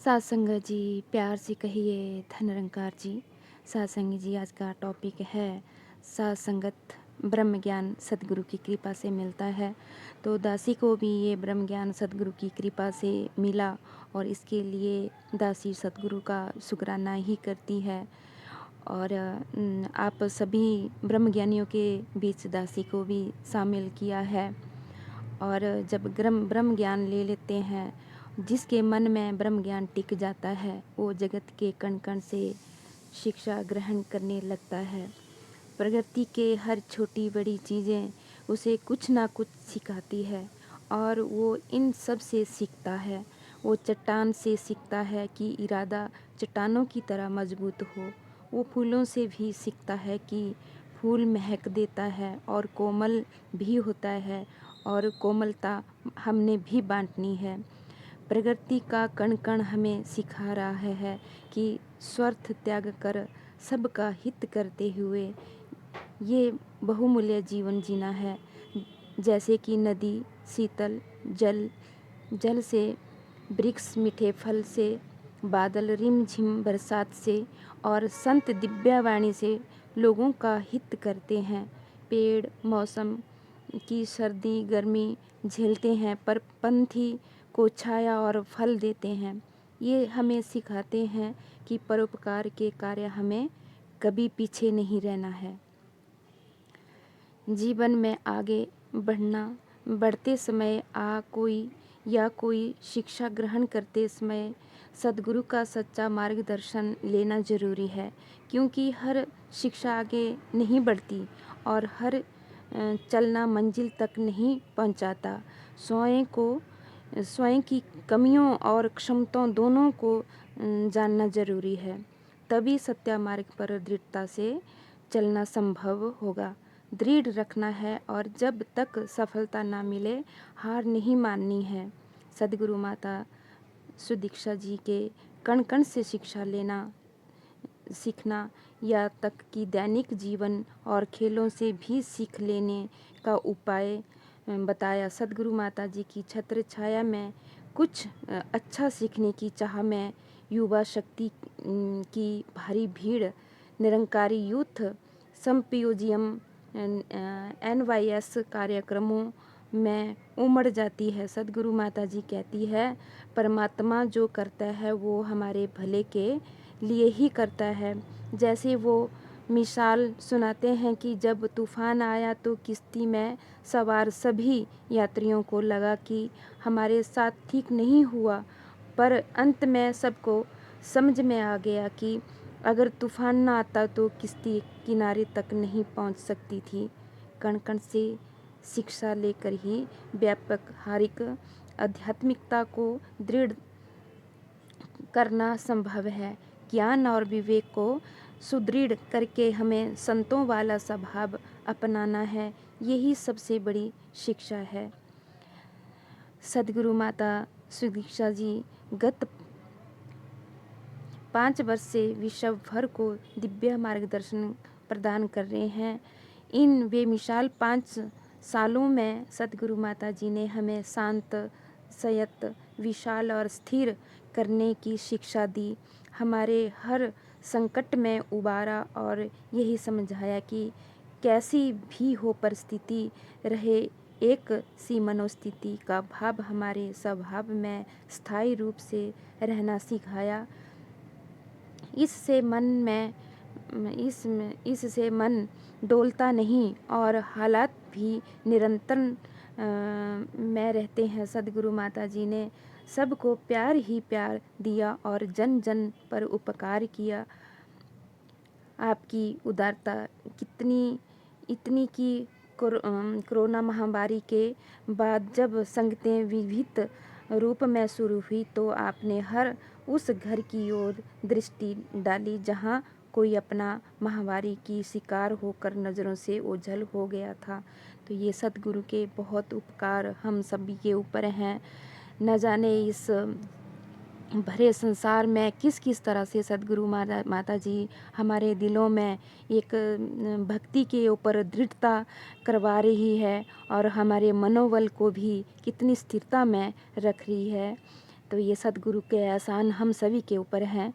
सासंगत जी, प्यार से कहिए धन निरंकार जी। सासंग जी, आज का टॉपिक है सासंगत। ब्रह्म ज्ञान सद्गुरु की कृपा से मिलता है। तो दासी को भी ये ब्रह्म ज्ञान सद्गुरु की कृपा से मिला और इसके लिए दासी सद्गुरु का शुक्राना ही करती है। और आप सभी ब्रह्म ज्ञानियों के बीच दासी को भी शामिल किया है। और जब ब्रह्म ज्ञान ले लेते हैं, जिसके मन में ब्रह्म ज्ञान टिक जाता है, वो जगत के कण कण से शिक्षा ग्रहण करने लगता है। प्रकृति के हर छोटी बड़ी चीज़ें उसे कुछ ना कुछ सिखाती है और वो इन सब से सीखता है। वो चट्टान से सीखता है कि इरादा चट्टानों की तरह मजबूत हो। वो फूलों से भी सीखता है कि फूल महक देता है और कोमल भी होता है और कोमलता हमने भी बांटनी है। प्रकृति का कण कण हमें सिखा रहा है कि स्वार्थ त्याग कर सबका हित करते हुए ये बहुमूल्य जीवन जीना है। जैसे कि नदी शीतल जल जल से, वृक्ष मीठे फल से, बादल रिमझिम बरसात से और संत दिव्यवाणी से लोगों का हित करते हैं। पेड़ मौसम की सर्दी गर्मी झेलते हैं पर पंथी को छाया और फल देते हैं। ये हमें सिखाते हैं कि परोपकार के कार्य हमें कभी पीछे नहीं रहना है। जीवन में आगे बढ़ते समय कोई शिक्षा ग्रहण करते समय सद्गुरु का सच्चा मार्गदर्शन लेना जरूरी है, क्योंकि हर शिक्षा आगे नहीं बढ़ती और हर चलना मंजिल तक नहीं पहुंचाता। स्वयं की कमियों और क्षमताओं दोनों को जानना जरूरी है, तभी सत्य मार्ग पर दृढ़ता से चलना संभव होगा। दृढ़ रखना है और जब तक सफलता ना मिले हार नहीं माननी है। सद्गुरु माता सुदीक्षा जी के कण कण से शिक्षा लेना सीखना, या तक कि दैनिक जीवन और खेलों से भी सीख लेने का उपाय बताया। सद्गुरु माता जी की छत्र छाया में कुछ अच्छा सीखने की चाह में युवा शक्ति की भारी भीड़ निरंकारी यूथ संपयोजियम NYS कार्यक्रमों में उमड़ जाती है। सद्गुरु माता जी कहती है, परमात्मा जो करता है वो हमारे भले के लिए ही करता है। जैसे वो मिसाल सुनाते हैं कि जब तूफान आया तो किश्ती में सवार सभी यात्रियों को लगा कि हमारे साथ ठीक नहीं हुआ, पर अंत में सबको समझ में आ गया कि अगर तूफान ना आता तो किश्ती किनारे तक नहीं पहुंच सकती थी। कण कण से शिक्षा लेकर ही व्यापक आध्यात्मिकता को दृढ़ करना संभव है। ज्ञान और विवेक को सुदृढ़ करके हमें संतों वाला स्वभाव अपनाना है। यही सबसे बड़ी शिक्षा है। सद्गुरु माता सुदीक्षा जी गत 5 वर्ष से विश्व भर को दिव्य मार्गदर्शन प्रदान कर रहे हैं। इन बेमिसाल 5 सालों में सद्गुरु माता जी ने हमें शांत संयत विशाल और स्थिर करने की शिक्षा दी, हमारे हर संकट में उबारा और यही समझाया कि कैसी भी हो परिस्थिति रहे, एक सी मनोस्थिति का भाव हमारे स्वभाव में स्थायी रूप से रहना सिखाया। इससे मन डोलता नहीं और हालात भी निरंतर में रहते हैं। सद्गुरु माता जी ने सबको प्यार ही प्यार दिया और जन जन पर उपकार किया। आपकी उदारता इतनी कि कोरोना महामारी के बाद जब संगतें विविध रूप में शुरू हुई तो आपने हर उस घर की ओर दृष्टि डाली जहां कोई अपना महामारी की शिकार होकर नज़रों से ओझल हो गया था। तो ये सद्गुरु के बहुत उपकार हम सभी के ऊपर हैं। न जाने इस भरे संसार में किस किस तरह से सद्गुरु माता जी हमारे दिलों में एक भक्ति के ऊपर दृढ़ता करवा रही है और हमारे मनोबल को भी कितनी स्थिरता में रख रही है। तो ये सद्गुरु के एहसान हम सभी के ऊपर हैं।